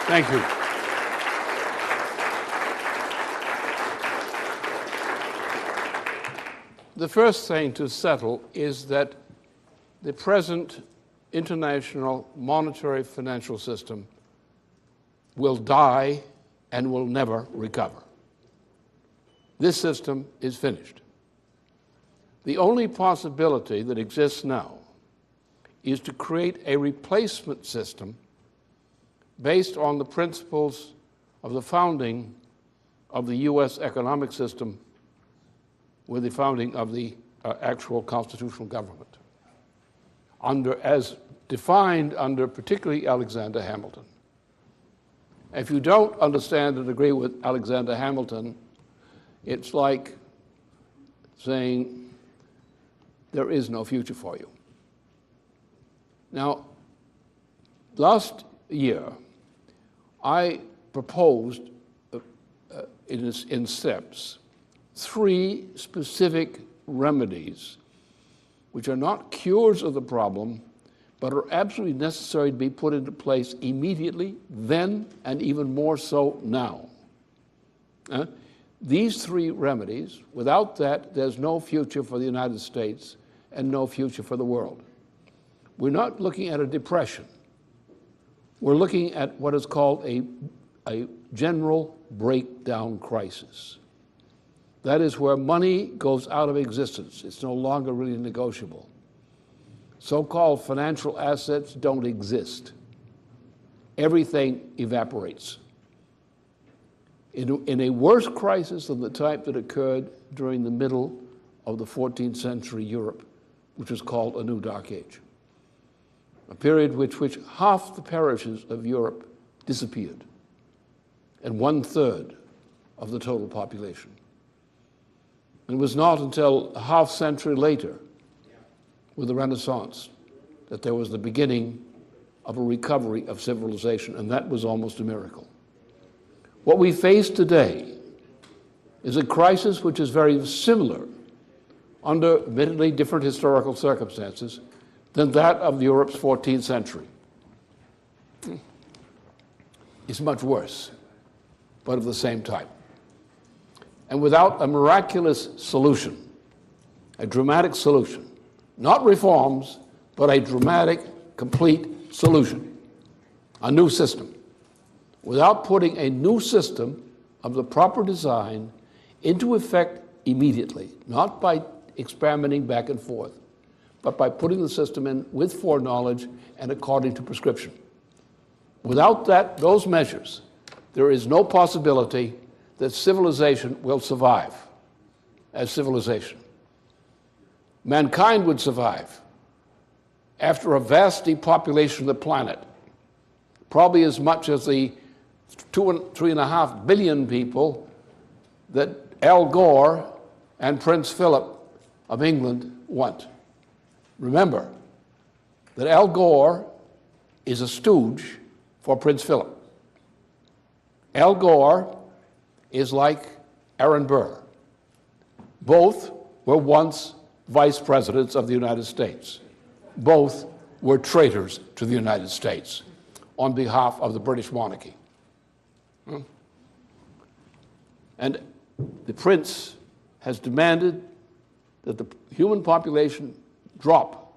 Thank you. The first thing to settle is that the present international monetary financial system will die and will never recover. This system is finished. The only possibility that exists now is to create a replacement system based on the principles of the founding of the U.S. economic system with the founding of the actual constitutional government, as defined under particularly Alexander Hamilton. If you don't understand and agree with Alexander Hamilton, it's like saying there is no future for you. Now, last year, I proposed in steps 3 specific remedies which are not cures of the problem, but are absolutely necessary to be put into place immediately, then, and even more so now. These 3 remedies, without that, there's no future for the United States and no future for the world. We're not looking at a depression. We're looking at what is called a general breakdown crisis. That is where money goes out of existence. It's no longer really negotiable. So-called financial assets don't exist. Everything evaporates. In a worse crisis than the type that occurred during the middle of the 14th century Europe, which was called a New Dark Age, a period which half the parishes of Europe disappeared, and 1/3 of the total population. It was not until a half century later, with the Renaissance, that there was the beginning of a recovery of civilization, and that was almost a miracle. What we face today is a crisis which is very similar, under admittedly different historical circumstances, than that of Europe's 14th century. It's much worse, but of the same type. And without a miraculous solution, a dramatic solution, not reforms, but a dramatic, complete solution, a new system, without putting a new system of the proper design into effect immediately, not by experimenting back and forth, but by putting the system in with foreknowledge and according to prescription. Without those measures, there is no possibility that civilization will survive as civilization. Mankind would survive after a vast depopulation of the planet, probably as much as the 3.5 billion people that Al Gore and Prince Philip of England want. Remember that Al Gore is a stooge for Prince Philip. Al Gore is like Aaron Burr. Both were once vice presidents of the United States. Both were traitors to the United States on behalf of the British monarchy. And the prince has demanded that the human population drop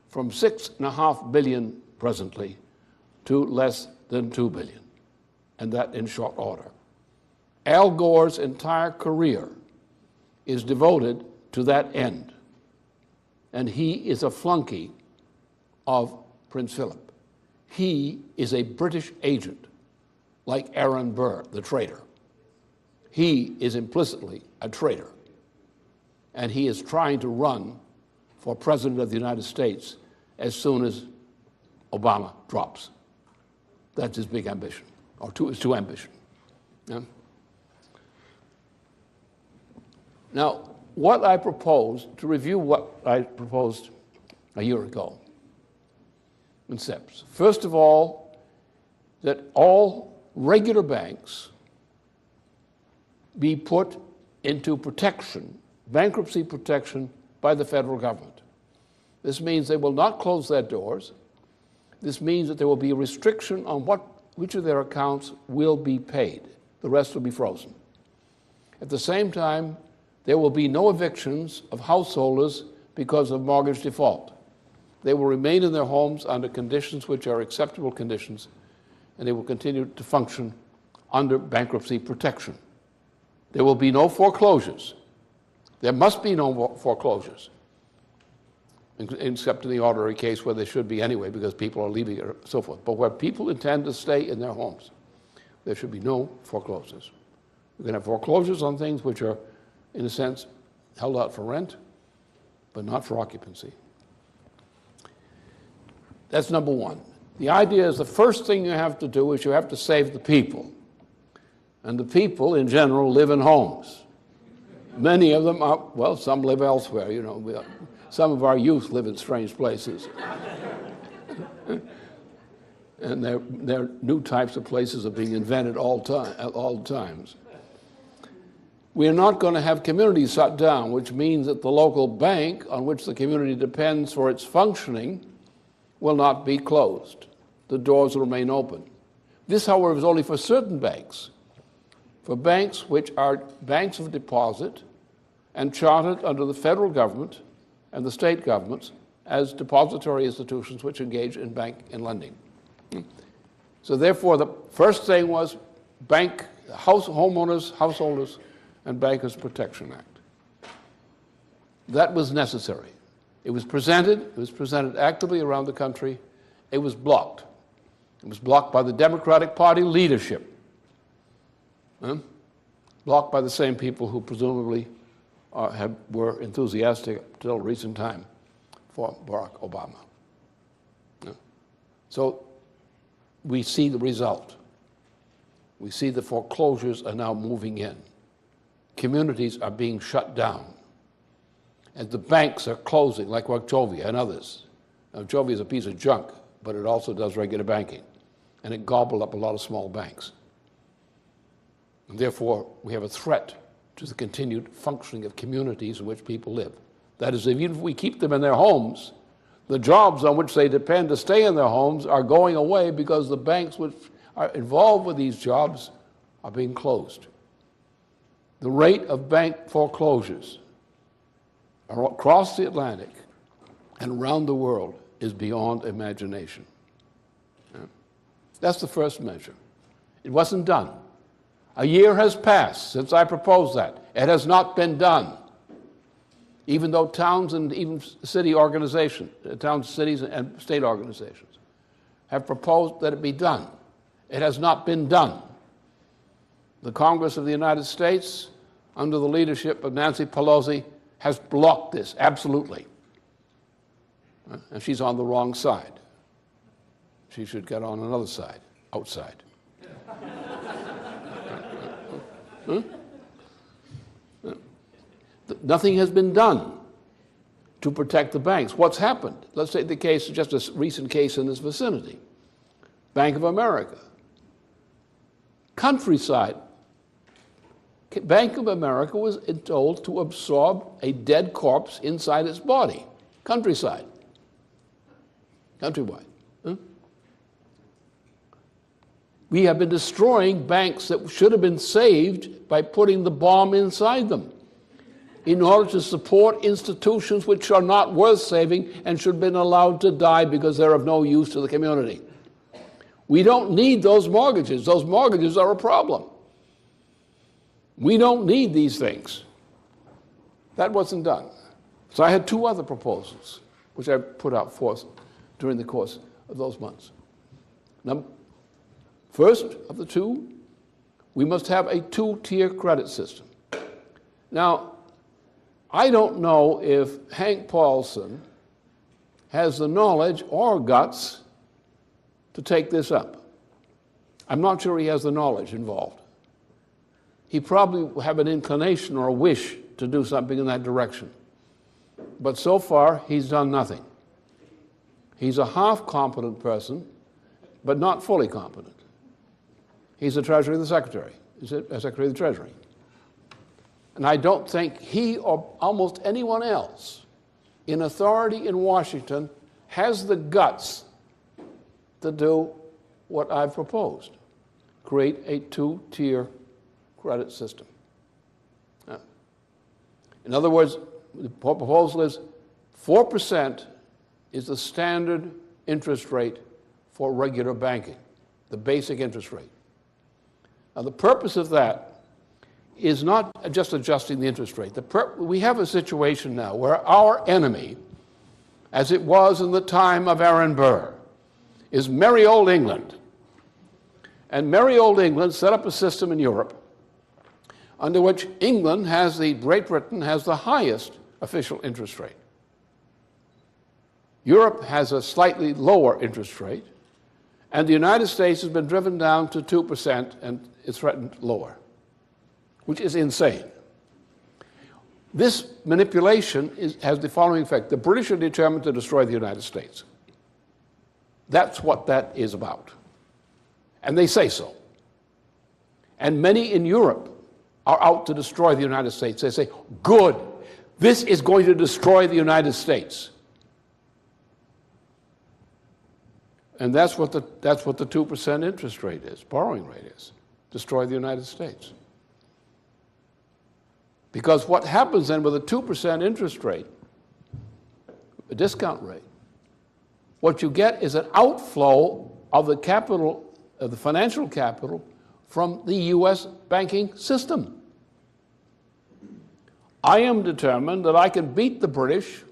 from 6.5 billion presently to less than 2 billion, and that in short order. Al Gore's entire career is devoted to that end, and he is a flunky of Prince Philip. He is a British agent, like Aaron Burr, the traitor. He is implicitly a traitor, and he is trying to run for President of the United States as soon as Obama drops. That's his big ambition, or his two ambition. Yeah? Now, what I proposed, to review what I proposed a year ago in steps. First of all, that all regular banks be put into protection, bankruptcy protection, by the federal government. This means they will not close their doors. This means that there will be a restriction on what which of their accounts will be paid. The rest will be frozen. At the same time, there will be no evictions of householders because of mortgage default. They will remain in their homes under conditions which are acceptable conditions, and they will continue to function under bankruptcy protection. There will be no foreclosures. There must be no foreclosures, except in the ordinary case where there should be anyway because people are leaving or so forth. But where people intend to stay in their homes, there should be no foreclosures. We're going to have foreclosures on things which are, in a sense, held out for rent, but not for occupancy. That's number one. The idea is the first thing you have to do is you have to save the people. And the people, in general, live in homes. Many of them are, well, some live elsewhere, you know. Some of our youth live in strange places. And there are new types of places are being invented at all times. We are not going to have communities shut down, which means that the local bank on which the community depends for its functioning will not be closed. The doors will remain open. This, however, is only for certain banks. For banks which are banks of deposit and chartered under the federal government and the state governments as depository institutions which engage in bank and lending. So therefore, the first thing was homeowners, householders, and Bankers Protection Act. That was necessary. It was presented actively around the country. It was blocked. It was blocked by the Democratic Party leadership. Blocked by the same people who presumably were enthusiastic until recent time for Barack Obama. So we see the result. We see the foreclosures are now moving in. Communities are being shut down. And the banks are closing, like Wachovia and others. Now, Wachovia is a piece of junk, but it also does regular banking. And it gobbled up a lot of small banks. And therefore, we have a threat to the continued functioning of communities in which people live. That is, even if we keep them in their homes, the jobs on which they depend to stay in their homes are going away because the banks which are involved with these jobs are being closed. The rate of bank foreclosures across the Atlantic and around the world is beyond imagination. That's the first measure. It wasn't done. A year has passed since I proposed that. It has not been done. Even though towns and even city organizations, towns, cities, and state organizations have proposed that it be done. It has not been done. The Congress of the United States, under the leadership of Nancy Pelosi, has blocked this, absolutely. And she's on the wrong side. She should get on another side, outside. Nothing has been done to protect the banks. What's happened? Let's take the case, just a recent case in this vicinity. Bank of America. Countryside. Bank of America was told to absorb a dead corpse inside its body. Countryside. Countrywide. We have been destroying banks that should have been saved by putting the bomb inside them in order to support institutions which are not worth saving and should have been allowed to die because they're of no use to the community. We don't need those mortgages. Those mortgages are a problem. We don't need these things. That wasn't done. So I had two other proposals, which I put out forth during the course of those months. First of the two, we must have a two-tier credit system. Now, I don't know if Hank Paulson has the knowledge or guts to take this up. I'm not sure he has the knowledge involved. He probably will have an inclination or a wish to do something in that direction. But so far, he's done nothing. He's a half-competent person, but not fully competent. He's the Treasury of the Secretary. He's a Secretary of the Treasury. And I don't think he or almost anyone else in authority in Washington has the guts to do what I've proposed. Create a two-tier credit system. In other words, the proposal is 4% is the standard interest rate for regular banking, the basic interest rate. Now, the purpose of that is not just adjusting the interest rate. We have a situation now where our enemy, as it was in the time of Aaron Burr, is merry old England. And merry old England set up a system in Europe under which Great Britain has the highest official interest rate. Europe has a slightly lower interest rate, and the United States has been driven down to 2% and is threatened lower, which is insane. This manipulation has the following effect. The British are determined to destroy the United States. That's what that is about. And they say so. And many in Europe are out to destroy the United States. They say, good, this is going to destroy the United States. And that's what the 2% interest rate is, borrowing rate is, destroy the United States. Because what happens then with a 2% interest rate, a discount rate, what you get is an outflow of the capital, of the financial capital, from the U.S. banking system. I am determined that I can beat the British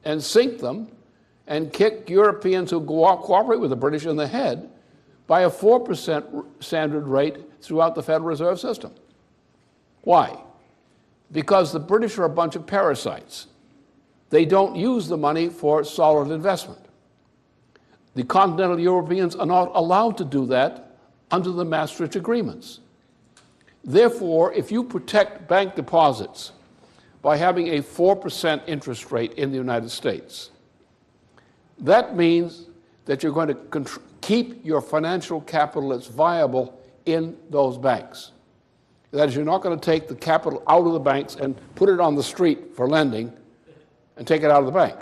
and sink them and kick Europeans who cooperate with the British in the head by a 4% standard rate throughout the Federal Reserve System. Why? Because the British are a bunch of parasites. They don't use the money for solid investment. The continental Europeans are not allowed to do that under the Maastricht agreements. Therefore, if you protect bank deposits by having a 4% interest rate in the United States, that means that you're going to keep your financial capital that's viable in those banks. That is, you're not going to take the capital out of the banks and put it on the street for lending and take it out of the bank.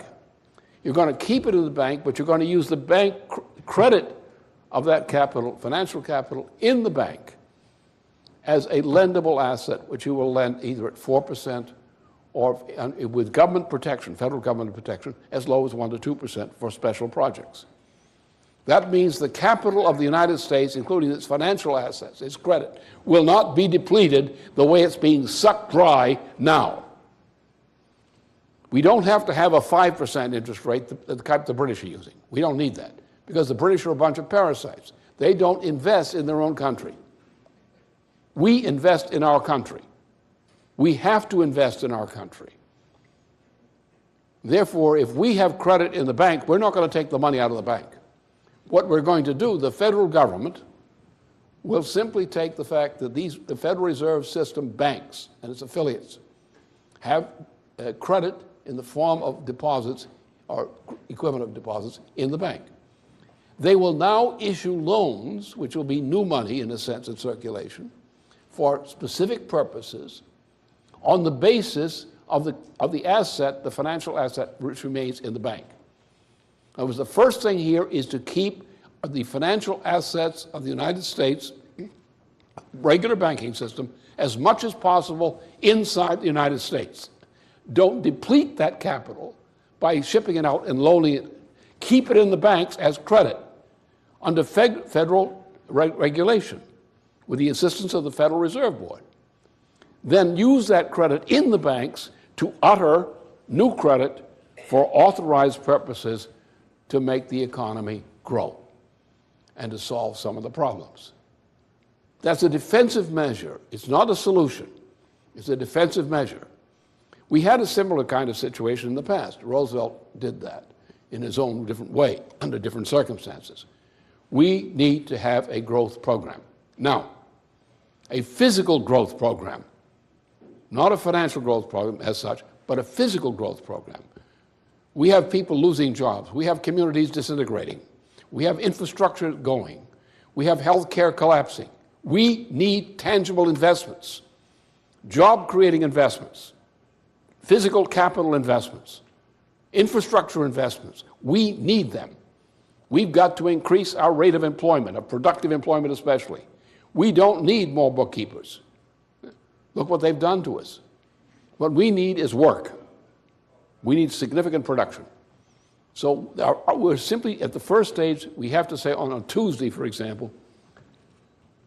You're going to keep it in the bank, but you're going to use the bank credit of that capital, financial capital, in the bank as a lendable asset, which you will lend either at 4% or with government protection, federal government protection, as low as 1% to 2% for special projects. That means the capital of the United States, including its financial assets, its credit, will not be depleted the way it's being sucked dry now. We don't have to have a 5% interest rate, the type the British are using. We don't need that, because the British are a bunch of parasites. They don't invest in their own country. We invest in our country. We have to invest in our country. Therefore, if we have credit in the bank, we're not going to take the money out of the bank. What we're going to do, the federal government will simply take the fact that the Federal Reserve System banks and its affiliates have credit in the form of deposits or equivalent of deposits in the bank. They will now issue loans, which will be new money in a sense in circulation, for specific purposes on the basis of the asset, the financial asset which remains in the bank. That was the first thing here is to keep the financial assets of the United States regular banking system as much as possible inside the United States. Don't deplete that capital by shipping it out and loaning it. Keep it in the banks as credit under federal regulation with the assistance of the Federal Reserve Board. Then use that credit in the banks to utter new credit for authorized purposes to make the economy grow and to solve some of the problems. That's a defensive measure. It's not a solution. It's a defensive measure. We had a similar kind of situation in the past. Roosevelt did that in his own different way, under different circumstances. We need to have a growth program. Now, a physical growth program, not a financial growth program as such, but a physical growth program. We have people losing jobs. We have communities disintegrating. We have infrastructure going. We have healthcare collapsing. We need tangible investments, job-creating investments, physical capital investments, infrastructure investments. We need them. We've got to increase our rate of employment, of productive employment especially. We don't need more bookkeepers. Look what they've done to us. What we need is work. We need significant production. So we're simply at the first stage. We have to say on a Tuesday, for example,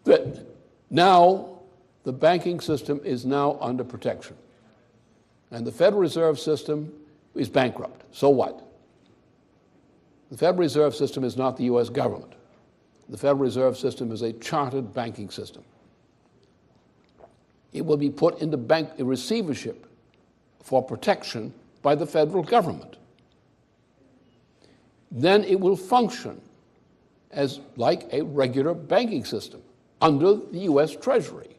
that now the banking system is now under protection. And the Federal Reserve System is bankrupt. So what? The Federal Reserve System is not the U.S. government. The Federal Reserve System is a chartered banking system. It will be put into receivership for protection by the federal government. Then it will function as like a regular banking system under the U.S. Treasury.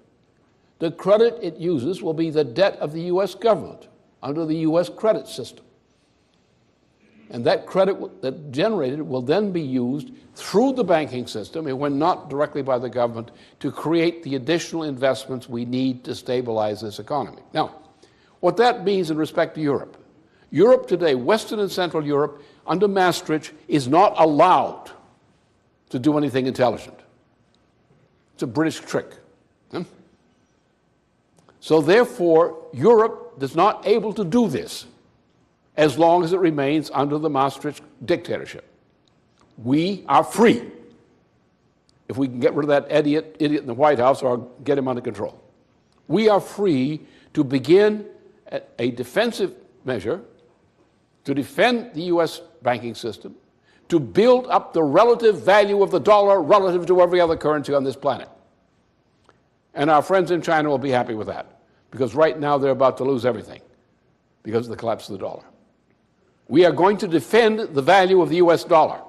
The credit it uses will be the debt of the U.S. government under the U.S. credit system. And that credit that generated will then be used through the banking system, and when not directly by the government, to create the additional investments we need to stabilize this economy. Now, what that means in respect to Europe. Europe today, Western and Central Europe, under Maastricht, is not allowed to do anything intelligent. It's a British trick. So therefore, Europe is not able to do this as long as it remains under the Maastricht dictatorship. We are free if we can get rid of that idiot in the White House or get him under control. We are free to begin a defensive measure to defend the U.S. banking system, to build up the relative value of the dollar relative to every other currency on this planet. And our friends in China will be happy with that, because right now they're about to lose everything because of the collapse of the dollar. We are going to defend the value of the U.S. dollar.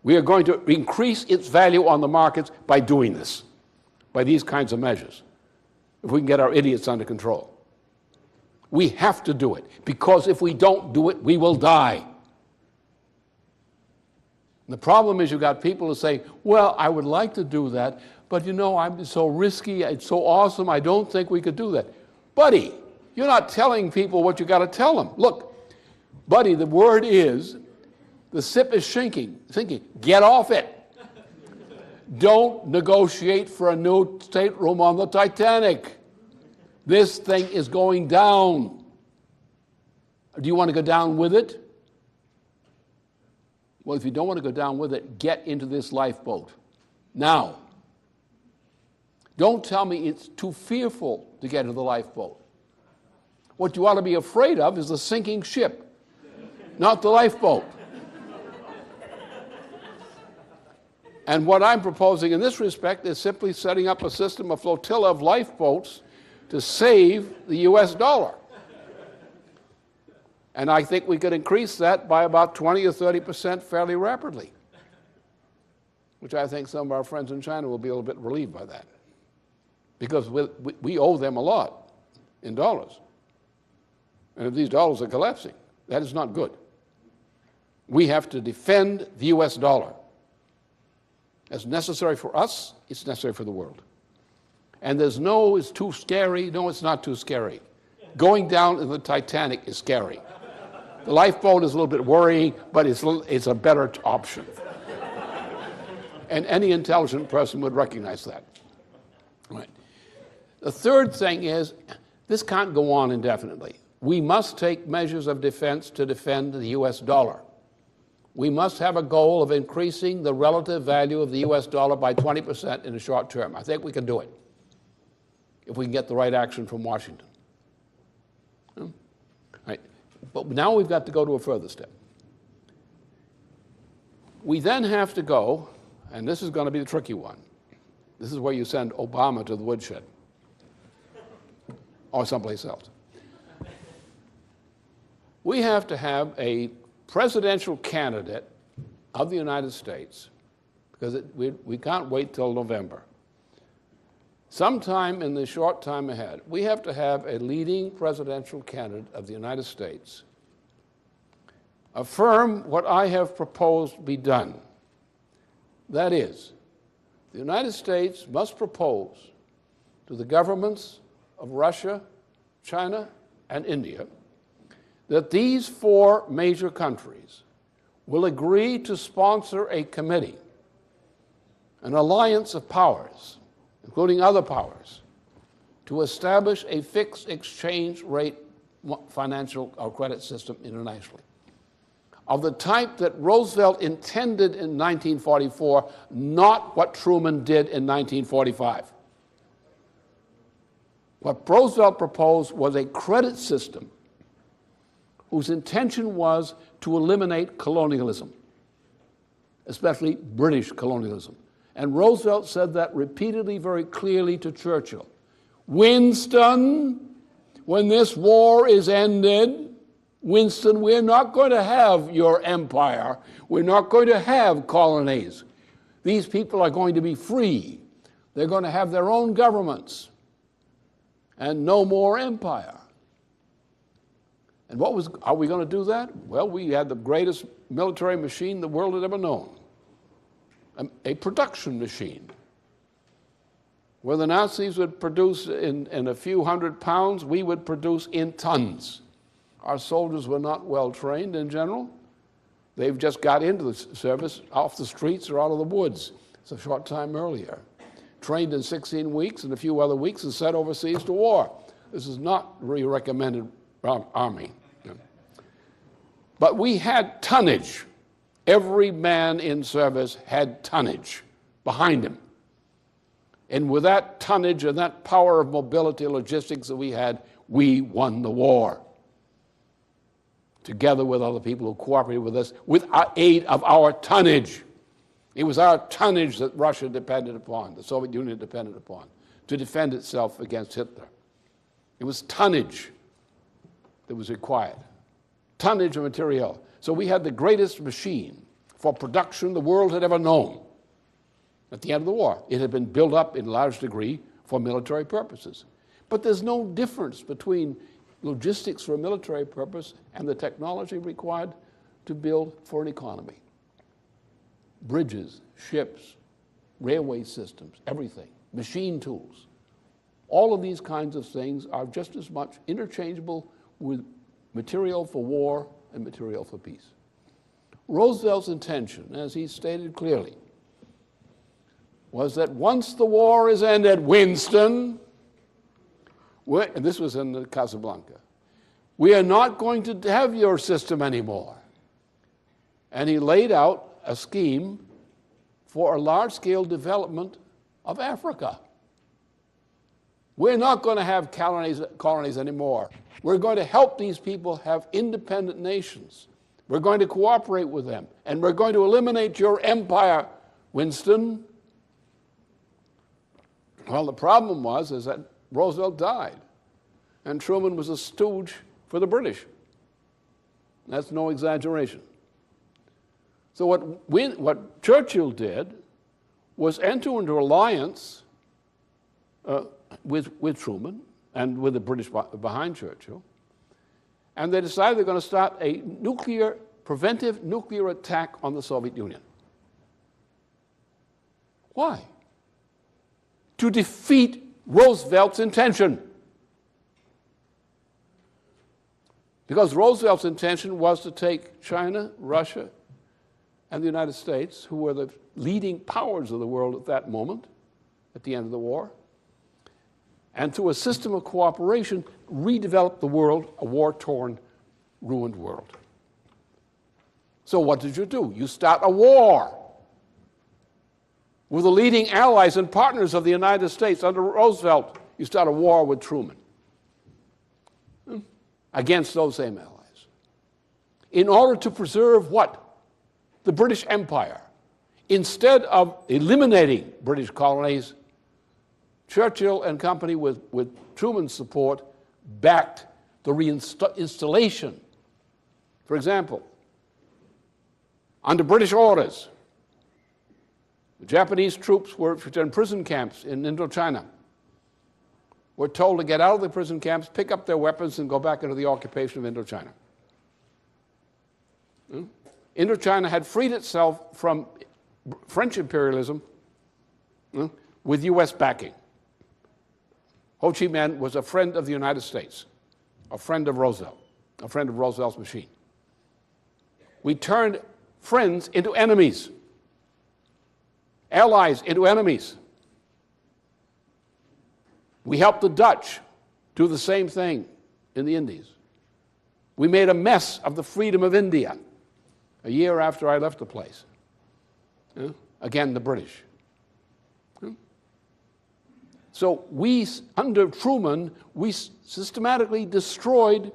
We are going to increase its value on the markets by doing this, by these kinds of measures, if we can get our idiots under control. We have to do it, because if we don't do it, we will die. The problem is you've got people who say, well, I would like to do that, but you know, I'm so risky, it's so awesome, I don't think we could do that. Buddy, you're not telling people what you got to tell them. Look, buddy, the word is, the ship is sinking. Get off it. Don't negotiate for a new stateroom on the Titanic. This thing is going down. Do you want to go down with it? Well, if you don't want to go down with it, get into this lifeboat now. Don't tell me it's too fearful to get into the lifeboat. What you ought to be afraid of is the sinking ship, not the lifeboat. And what I'm proposing in this respect is simply setting up a system, a flotilla of lifeboats to save the U.S. dollar. And I think we could increase that by about 20 or 30% fairly rapidly, which I think some of our friends in China will be a little bit relieved by that, because we owe them a lot in dollars. And if these dollars are collapsing, that is not good. We have to defend the U.S. dollar. As necessary for us, it's necessary for the world. And there's no, it's too scary. No, it's not too scary. Going down in the Titanic is scary. The lifeboat is a little bit worrying, but it's a better option. And any intelligent person would recognize that. Right. The third thing is, this can't go on indefinitely. We must take measures of defense to defend the U.S. dollar. We must have a goal of increasing the relative value of the U.S. dollar by 20% in the short term. I think we can do it if we can get the right action from Washington. Right. But now we've got to go to a further step. We then have to go, and this is going to be the tricky one. This is where you send Obama to the woodshed or someplace else. We have to have a presidential candidate of the United States, because we can't wait till November. Sometime in the short time ahead, we have to have a leading presidential candidate of the United States affirm what I have proposed be done. That is, the United States must propose to the governments of Russia, China, and India that these four major countries will agree to sponsor a committee, an alliance of powers, including other powers, to establish a fixed exchange rate financial or credit system internationally, of the type that Roosevelt intended in 1944, not what Truman did in 1945. What Roosevelt proposed was a credit system whose intention was to eliminate colonialism, especially British colonialism. And Roosevelt said that repeatedly, very clearly to Churchill. Winston, when this war is ended, Winston, we're not going to have your empire. We're not going to have colonies. These people are going to be free. They're going to have their own governments and no more empire. And are we going to do that? Well, we had the greatest military machine the world had ever known, a production machine, where the Nazis would produce in a few hundred pounds, we would produce in tons. Our soldiers were not well trained in general. They've just got into the service off the streets or out of the woods. It's a short time earlier. Trained in 16 weeks and a few other weeks and sent overseas to war. This is not really recommended army. But we had tonnage. Every man in service had tonnage behind him. And with that tonnage and that power of mobility and logistics that we had, we won the war. Together with other people who cooperated with us, with our aid of our tonnage. It was our tonnage that Russia depended upon, the Soviet Union depended upon, to defend itself against Hitler. It was tonnage that was required. Tonnage of material. So we had the greatest machine for production the world had ever known. At the end of the war, it had been built up in large degree for military purposes. But there's no difference between logistics for a military purpose and the technology required to build for an economy. Bridges, ships, railway systems, everything, machine tools. All of these kinds of things are just as much interchangeable with material for war and material for peace. Roosevelt's intention, as he stated clearly, was that once the war is ended, Winston, and this was in Casablanca, we are not going to have your system anymore. And he laid out a scheme for a large-scale development of Africa. We're not going to have colonies anymore. We're going to help these people have independent nations. We're going to cooperate with them. And we're going to eliminate your empire, Winston. Well, the problem is that Roosevelt died, and Truman was a stooge for the British. That's no exaggeration. So what Churchill did was enter into an alliance with Truman and with the British behind Churchill, and they decided they're going to start a preventive nuclear attack on the Soviet Union. Why? To defeat Roosevelt's intention. Because Roosevelt's intention was to take China, Russia, and the United States, who were the leading powers of the world at that moment, at the end of the war, and through a system of cooperation, redevelop the world, a war-torn, ruined world. So what did you do? You start a war with the leading allies and partners of the United States. Under Roosevelt, you start a war with Truman against those same allies in order to preserve what? The British Empire. Instead of eliminating British colonies, Churchill and company, with Truman's support, backed the reinstallation. For example, under British orders, the Japanese troops which were in prison camps in Indochina were told to get out of the prison camps, pick up their weapons, and go back into the occupation of Indochina. Indochina had freed itself from French imperialism with U.S. backing. Ho Chi Minh was a friend of the United States, a friend of Roosevelt, a friend of Roosevelt's machine. We turned friends into enemies, allies into enemies. We helped the Dutch do the same thing in the Indies. We made a mess of the freedom of India a year after I left the place. Again, the British. So under Truman, we systematically destroyed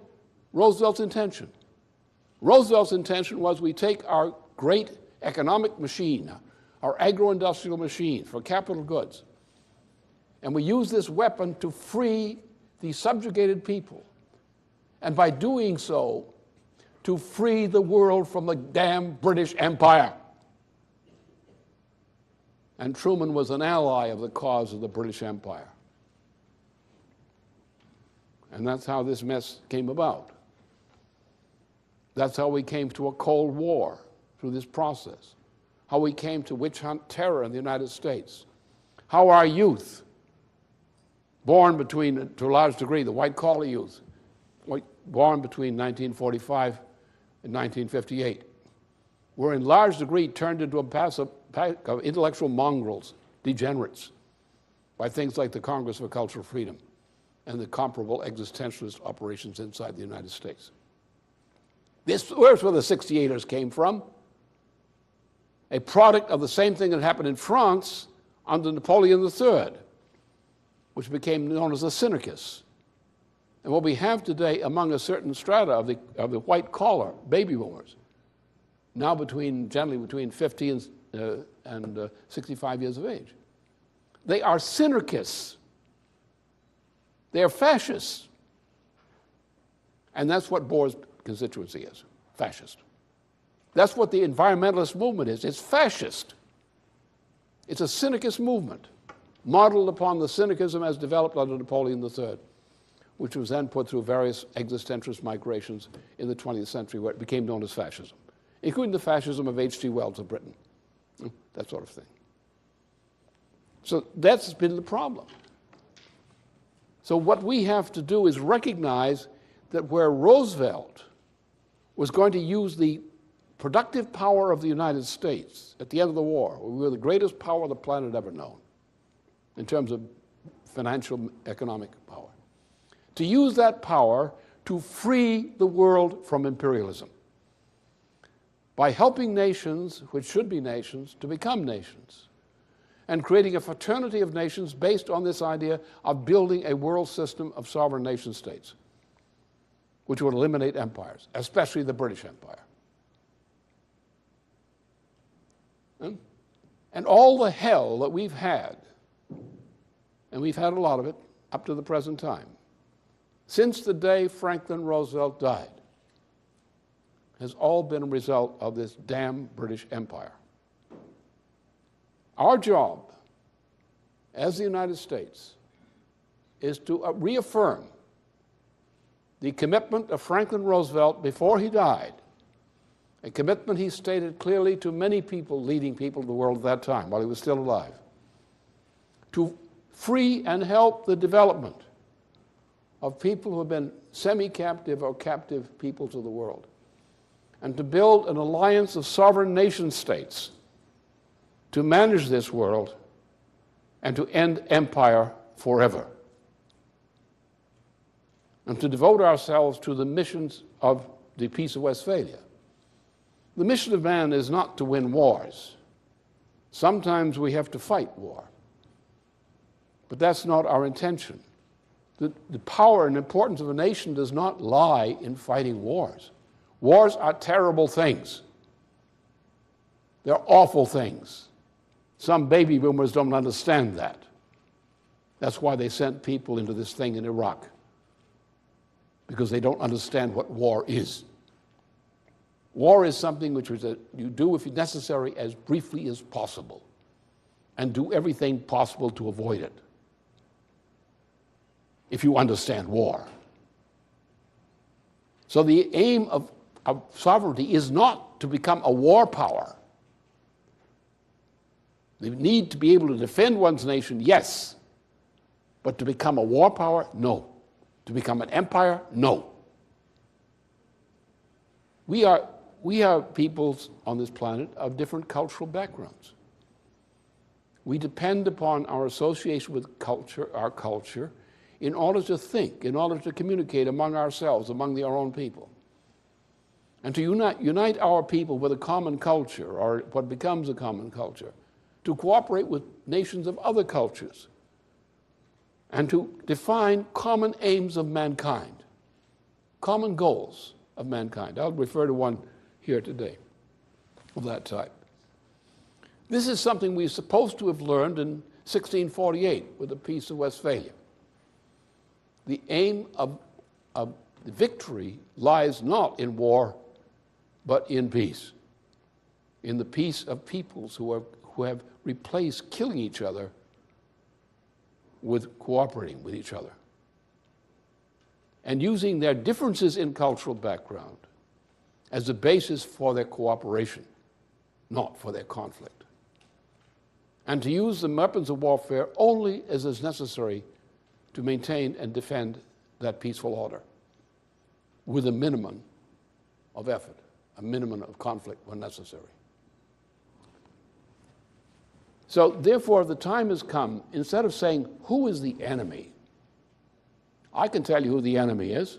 Roosevelt's intention. Roosevelt's intention was we take our great economic machine, our agro-industrial machine for capital goods, and we use this weapon to free the subjugated people. And by doing so, to free the world from the damn British Empire. And Truman was an ally of the cause of the British Empire. And that's how this mess came about. That's how we came to a Cold War through this process. How we came to witch hunt terror in the United States. How our youth, born between, to a large degree, the white-collar youth, born between 1945 and 1958, were in large degree turned into a passive pack of intellectual mongrels, degenerates, by things like the Congress for Cultural Freedom and the comparable existentialist operations inside the United States. Where's where the 68ers came from? A product of the same thing that happened in France under Napoleon III, which became known as the Syndicus. And what we have today among a certain strata of the white-collar baby boomers, now generally between 50 and 65 years of age. They are synarchists. They are fascists. And that's what Bohr's constituency is, fascist. That's what the environmentalist movement is. It's fascist. It's a syndicist movement, modeled upon the syndicalism as developed under Napoleon III, which was then put through various existentialist migrations in the 20th century, where it became known as fascism, including the fascism of H.G. Wells of Britain, that sort of thing. So that's been the problem. So what we have to do is recognize that where Roosevelt was going to use the productive power of the United States at the end of the war, we were the greatest power the planet ever known in terms of financial, economic power, to use that power to free the world from imperialism by helping nations, which should be nations, to become nations, and creating a fraternity of nations based on this idea of building a world system of sovereign nation states, which would eliminate empires, especially the British Empire. And all the hell that we've had, and we've had a lot of it up to the present time, since the day Franklin Roosevelt died, has all been a result of this damn British Empire. Our job as the United States is to reaffirm the commitment of Franklin Roosevelt before he died, a commitment he stated clearly to many people, leading people of the world at that time while he was still alive, to free and help the development of people who have been semi-captive or captive peoples of the world, and to build an alliance of sovereign nation states to manage this world and to end empire forever, and to devote ourselves to the missions of the Peace of Westphalia. The mission of man is not to win wars. Sometimes we have to fight war, but that's not our intention. The power and importance of a nation does not lie in fighting wars. Wars are terrible things. They're awful things. Some baby boomers don't understand that. That's why they sent people into this thing in Iraq, because they don't understand what war is. War is something which you do, if necessary, as briefly as possible, and do everything possible to avoid it, if you understand war. So the aim of sovereignty is not to become a war power. The need to be able to defend one's nation, yes, but to become a war power, no. To become an empire, no. We are we have peoples on this planet of different cultural backgrounds. We depend upon our association with culture, our culture, in order to think, in order to communicate among ourselves, among our own people. And to unite our people with a common culture, or what becomes a common culture, to cooperate with nations of other cultures, and to define common aims of mankind, common goals of mankind. I'll refer to one here today of that type. This is something we're supposed to have learned in 1648 with the Peace of Westphalia. The aim of the victory lies not in war, but in peace, in the peace of peoples who have replaced killing each other with cooperating with each other and using their differences in cultural background as the basis for their cooperation, not for their conflict. And to use the weapons of warfare only as is necessary to maintain and defend that peaceful order with a minimum of effort, a minimum of conflict when necessary. So therefore, the time has come, instead of saying, who is the enemy? I can tell you who the enemy is.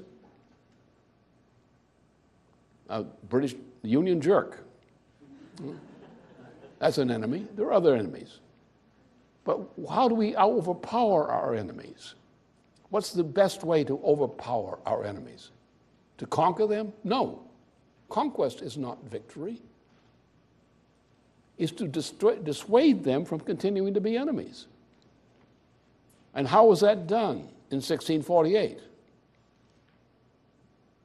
A British Union jerk. That's an enemy. There are other enemies. But how do we overpower our enemies? What's the best way to overpower our enemies? To conquer them? No. Conquest is not victory. It's to dissuade them from continuing to be enemies. And how was that done in 1648?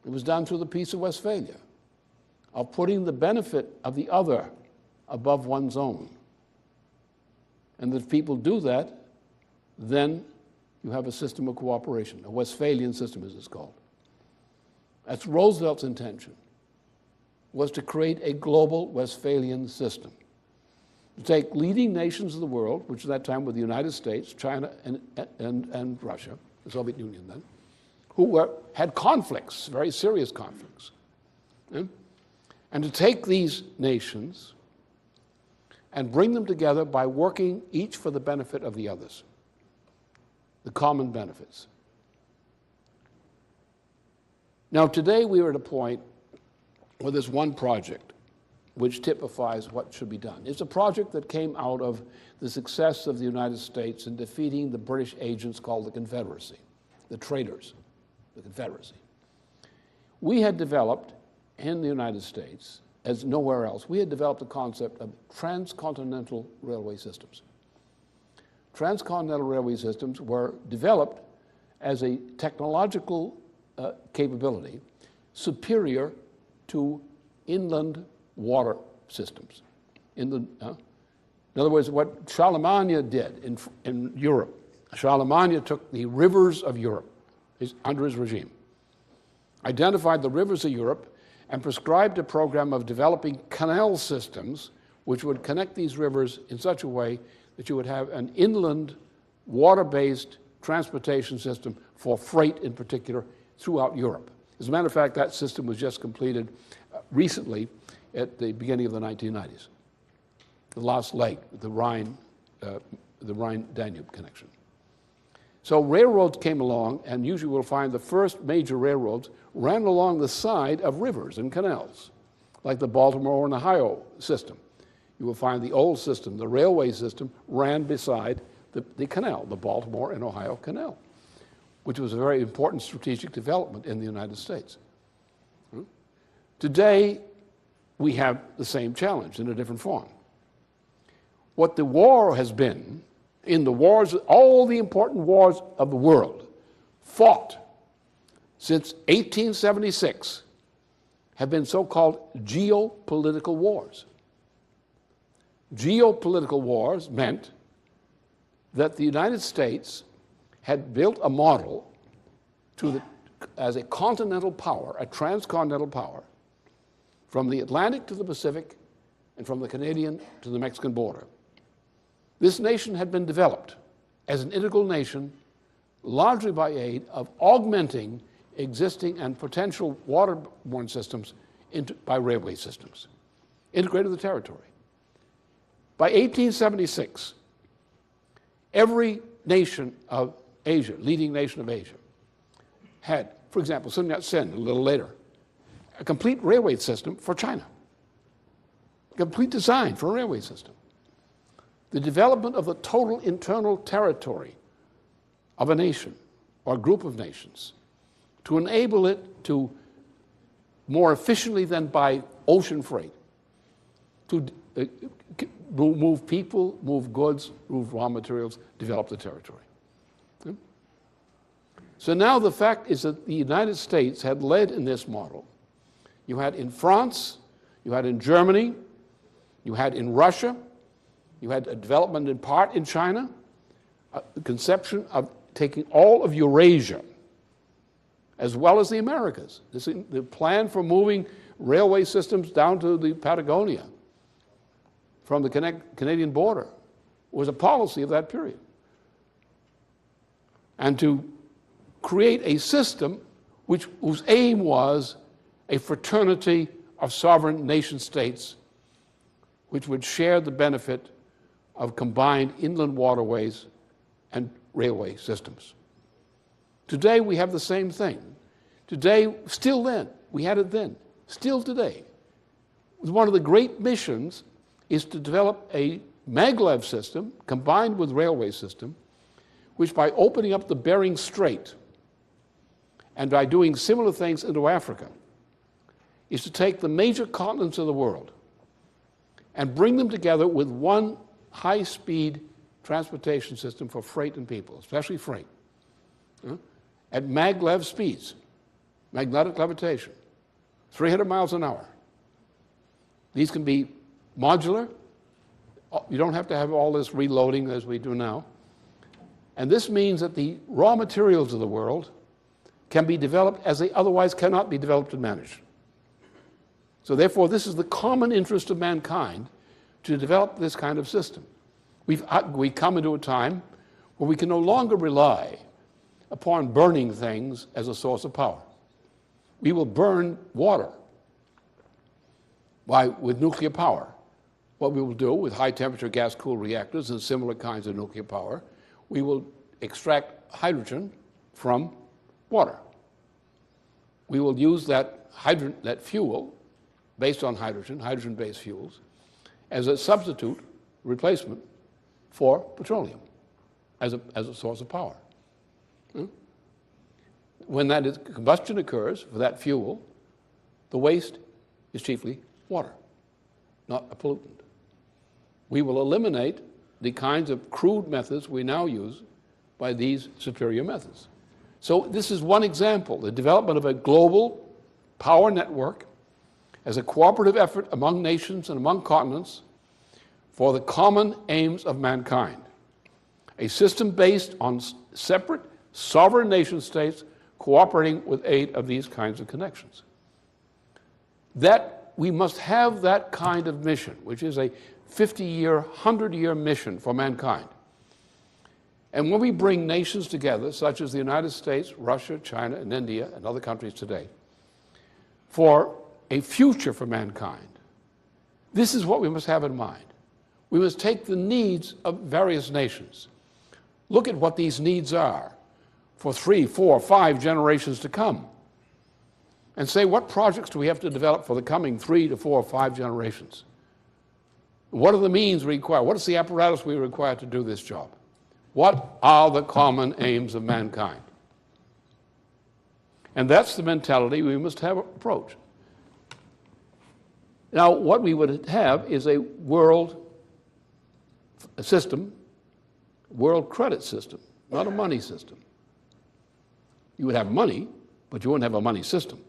It was done through the Peace of Westphalia, of putting the benefit of the other above one's own. And if people do that, then you have a system of cooperation, a Westphalian system as it's called. That's Roosevelt's intention, was to create a global Westphalian system. To take leading nations of the world, which at that time were the United States, China, and Russia, the Soviet Union then, who had conflicts, very serious conflicts. And to take these nations and bring them together by working each for the benefit of the others, the common benefits. Now today we are at a point where there's one project which typifies what should be done. It's a project that came out of the success of the United States in defeating the British agents called the Confederacy, the traitors, the Confederacy. We had developed in the United States, as nowhere else, we had developed the concept of transcontinental railway systems. Transcontinental railway systems were developed as a technological capability superior to inland water systems. In other words, what Charlemagne did in Europe, Charlemagne took the rivers of Europe under his regime, identified the rivers of Europe, and prescribed a program of developing canal systems which would connect these rivers in such a way that you would have an inland water-based transportation system for freight in particular throughout Europe. As a matter of fact, that system was just completed recently at the beginning of the 1990s. The last leg, the Rhine-Danube connection. So railroads came along, and usually we'll find the first major railroads ran along the side of rivers and canals, like the Baltimore and Ohio system. You will find the old system, the railway system, ran beside the canal, the Baltimore and Ohio Canal, which was a very important strategic development in the United States. Today, we have the same challenge in a different form. What the war has been, in the wars, all the important wars of the world fought since 1876 have been so-called geopolitical wars. Geopolitical wars meant that the United States had built a model as a continental power, a transcontinental power, from the Atlantic to the Pacific and from the Canadian to the Mexican border. This nation had been developed as an integral nation, largely by aid of augmenting existing and potential waterborne systems by railway systems, integrated the territory. By 1876, every nation of Asia, leading nation of Asia, had, for example, Sun Yat-sen, a little later, a complete railway system for China, a complete design for a railway system. The development of the total internal territory of a nation or a group of nations to enable it to more efficiently than by ocean freight to move people, move goods, move raw materials, develop the territory. So now the fact is that the United States had led in this model. You had in France, you had in Germany, you had in Russia, you had a development in part in China, the conception of taking all of Eurasia, as well as the Americas. The plan for moving railway systems down to the Patagonia from the Canadian border was a policy of that period. And to create a system whose aim was a fraternity of sovereign nation states which would share the benefit of combined inland waterways and railway systems. Today we have the same thing. Today, still then, we had it then, still today, one of the great missions is to develop a maglev system combined with railway system, which by opening up the Bering Strait and by doing similar things into Africa, is to take the major continents of the world and bring them together with one high-speed transportation system for freight and people, especially freight, at maglev speeds, magnetic levitation, 300 miles an hour. These can be modular. You don't have to have all this reloading as we do now. And this means that the raw materials of the world can be developed as they otherwise cannot be developed and managed. So therefore, this is the common interest of mankind to develop this kind of system. We've come into a time where we can no longer rely upon burning things as a source of power. We will burn water with nuclear power. What we will do with high-temperature gas-cooled reactors and similar kinds of nuclear power, we will extract hydrogen from water. We will use that fuel based on hydrogen-based fuels, as a substitute replacement for petroleum as a source of power. When combustion occurs for that fuel, the waste is chiefly water, not a pollutant. We will eliminate the kinds of crude methods we now use by these superior methods. So this is one example, the development of a global power network as a cooperative effort among nations and among continents for the common aims of mankind. A system based on separate sovereign nation states cooperating with aid of these kinds of connections. That we must have that kind of mission, which is a 50-year, 100-year mission for mankind. And when we bring nations together, such as the United States, Russia, China, and India, and other countries today, for a future for mankind, this is what we must have in mind. We must take the needs of various nations, look at what these needs are for 3, 4, 5 generations to come, and say, what projects do we have to develop for the coming 3 to 4 or 5 generations? What are the means we require? What is the apparatus we require to do this job? What are the common aims of mankind? And that's the mentality we must have approach. Now, what we would have is a world system, world credit system, not a money system. You would have money, but you wouldn't have a money system.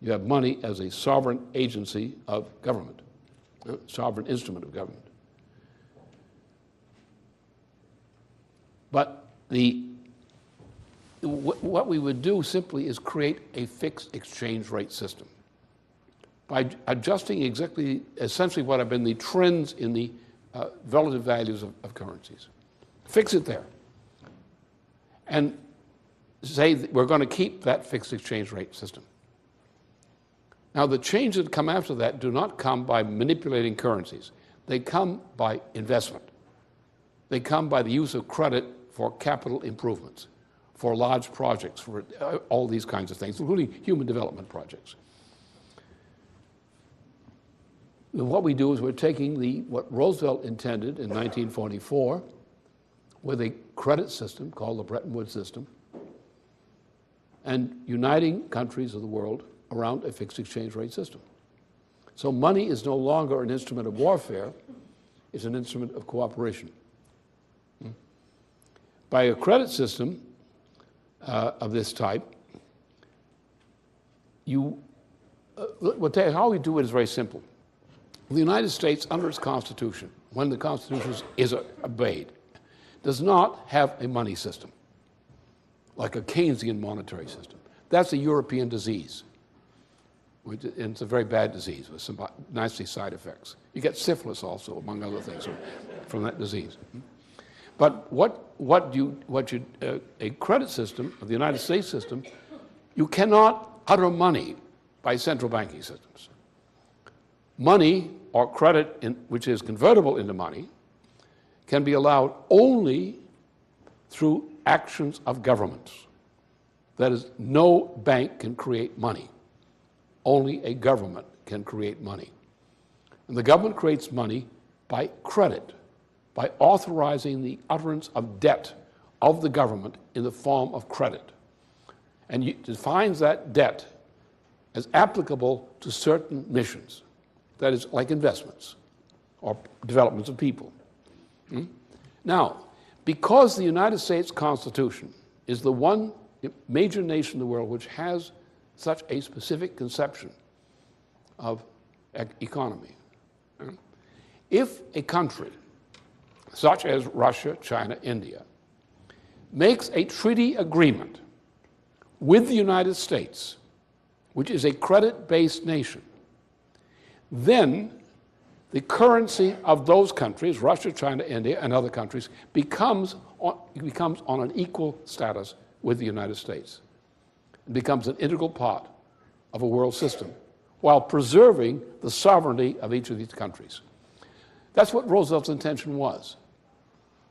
You have money as a sovereign agency of government, a sovereign instrument of government. But what we would do simply is create a fixed exchange rate system by adjusting essentially what have been the trends in the relative values of currencies. Fix it there. And say that we're going to keep that fixed exchange rate system. Now, the changes that come after that do not come by manipulating currencies. They come by investment. They come by the use of credit for capital improvements, for large projects, for all these kinds of things, including human development projects. And what we do is we're taking what Roosevelt intended in 1944 with a credit system called the Bretton Woods system and uniting countries of the world around a fixed exchange rate system. So money is no longer an instrument of warfare, it's an instrument of cooperation. By a credit system of this type, how we do it is very simple. The United States, under its Constitution, when the Constitution is obeyed, does not have a money system, like a Keynesian monetary system. That's a European disease. And it's a very bad disease with some nasty side effects. You get syphilis also, among other things, from that disease. But a credit system, of the United States system, you cannot utter money by central banking systems. Money or credit, which is convertible into money, can be allowed only through actions of governments. That is, no bank can create money. Only a government can create money. And the government creates money by credit, by authorizing the utterance of debt of the government in the form of credit. And it defines that debt as applicable to certain missions. That is, like investments or developments of people. Now, because the United States Constitution is the one major nation in the world which has such a specific conception of economy, if a country such as Russia, China, India, makes a treaty agreement with the United States, which is a credit-based nation, then the currency of those countries, Russia, China, India, and other countries, becomes on an equal status with the United States. It becomes an integral part of a world system while preserving the sovereignty of each of these countries. That's what Roosevelt's intention was.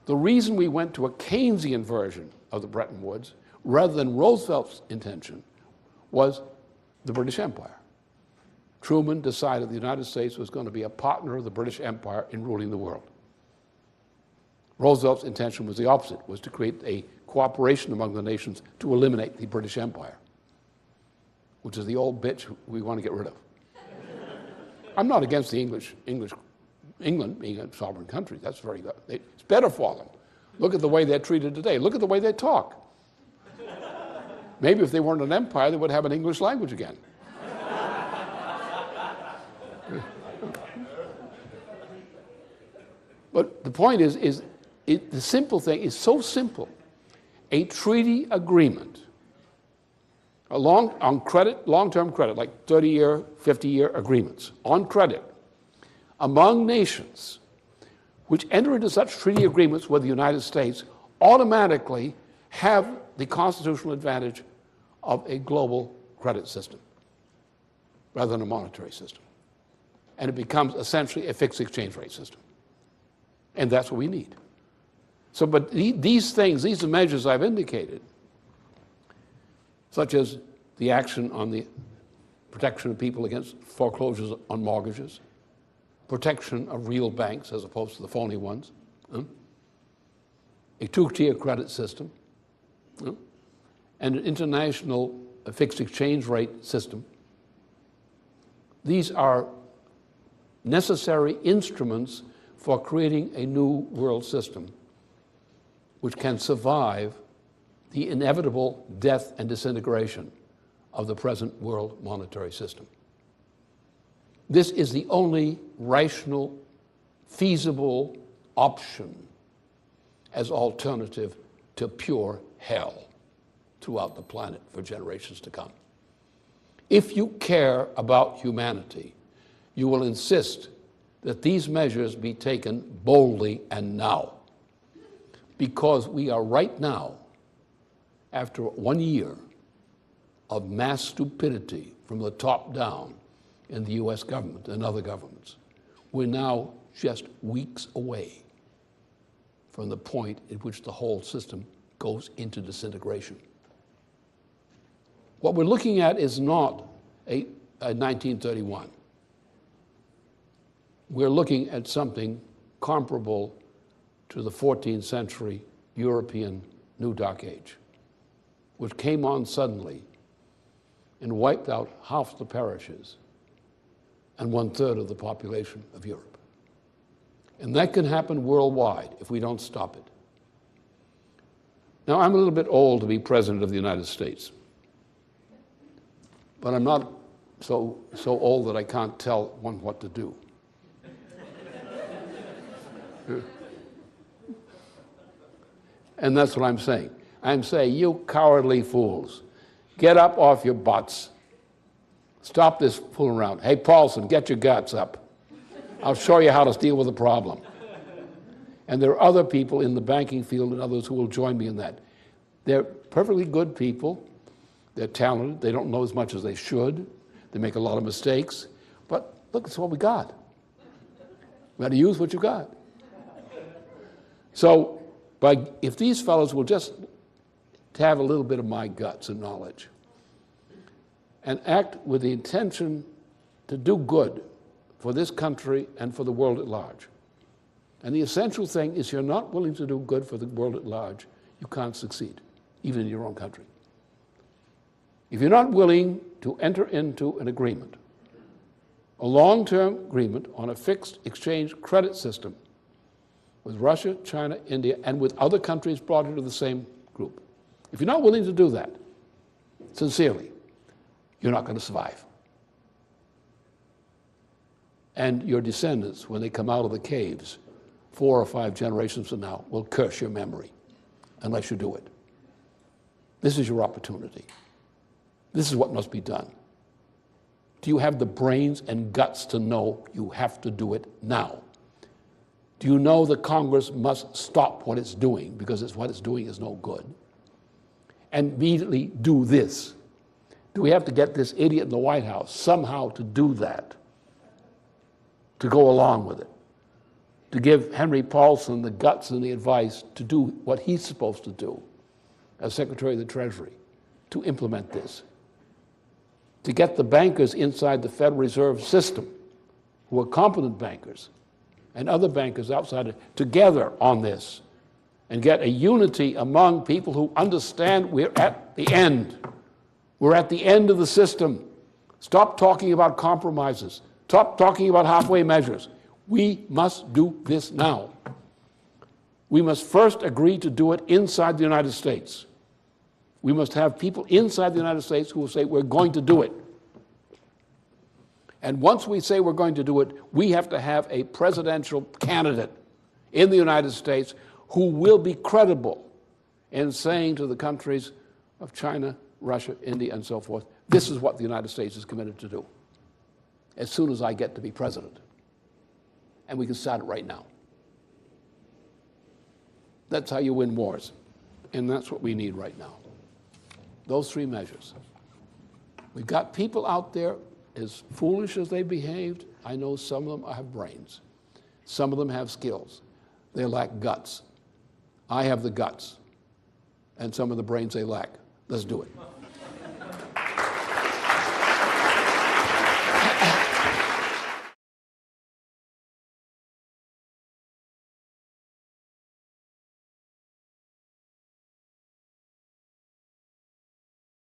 The reason we went to a Keynesian version of the Bretton Woods rather than Roosevelt's intention was the British Empire. Truman decided the United States was going to be a partner of the British Empire in ruling the world. Roosevelt's intention was the opposite, was to create a cooperation among the nations to eliminate the British Empire, which is the old bitch we want to get rid of. I'm not against the England being a sovereign country. That's very good. It's better for them. Look at the way they're treated today. Look at the way they talk. Maybe if they weren't an empire, they would have an English language again. But the point is the simple thing is so simple. A treaty agreement, on credit, long-term credit, like 30-year, 50-year agreements, on credit, among nations which enter into such treaty agreements with the United States automatically have the constitutional advantage of a global credit system rather than a monetary system. And it becomes essentially a fixed exchange rate system. And that's what we need. So, but these things, these are measures I've indicated, such as the action on the protection of people against foreclosures on mortgages, protection of real banks as opposed to the phony ones, a two-tier credit system, and an international fixed exchange rate system. These are necessary instruments for creating a new world system which can survive the inevitable death and disintegration of the present world monetary system. This is the only rational, feasible option as alternative to pure hell throughout the planet for generations to come. If you care about humanity, you will insist that these measures be taken boldly and now, because we are right now, after 1 year of mass stupidity from the top down, in the US government and other governments. We're now just weeks away from the point at which the whole system goes into disintegration. What we're looking at is not a 1931. We're looking at something comparable to the 14th century European New Dark Age, which came on suddenly and wiped out half the parishes and 1/3 of the population of Europe. And that can happen worldwide if we don't stop it. Now, I'm a little bit old to be president of the United States, but I'm not so old that I can't tell one what to do. And that's what I'm saying. I'm saying, you cowardly fools, get up off your butts. Stop this fooling around. Hey, Paulson, get your guts up. I'll show you how to deal with the problem. And there are other people in the banking field and others who will join me in that. They're perfectly good people. They're talented. They don't know as much as they should. They make a lot of mistakes. But look, it's what we got. We got to use what you got. So if these fellows will just have a little bit of my guts and knowledge and act with the intention to do good for this country and for the world at large. And the essential thing is, you're not willing to do good for the world at large, you can't succeed, even in your own country. If you're not willing to enter into an agreement, a long-term agreement on a fixed exchange credit system with Russia, China, India, and with other countries brought into the same group, if you're not willing to do that, sincerely, you're not going to survive. And your descendants, when they come out of the caves 4 or 5 generations from now, will curse your memory unless you do it. This is your opportunity. This is what must be done. Do you have the brains and guts to know you have to do it now? Do you know that Congress must stop what it's doing, because what it's doing is no good, and immediately do this? Do we have to get this idiot in the White House somehow to do that, to go along with it, to give Henry Paulson the guts and the advice to do what he's supposed to do as Secretary of the Treasury, to implement this, to get the bankers inside the Federal Reserve System, who are competent bankers, and other bankers outside it, together on this, and get a unity among people who understand we're at the end. We're at the end of the system. Stop talking about compromises. Stop talking about halfway measures. We must do this now. We must first agree to do it inside the United States. We must have people inside the United States who will say, we're going to do it. And once we say we're going to do it, we have to have a presidential candidate in the United States who will be credible in saying to the countries of China, Russia, India, and so forth, this is what the United States is committed to do as soon as I get to be president. And we can start it right now. That's how you win wars. And that's what we need right now. Those 3 measures. We've got people out there, as foolish as they behaved. I know some of them have brains. Some of them have skills. They lack guts. I have the guts and some of the brains they lack. Let's do it.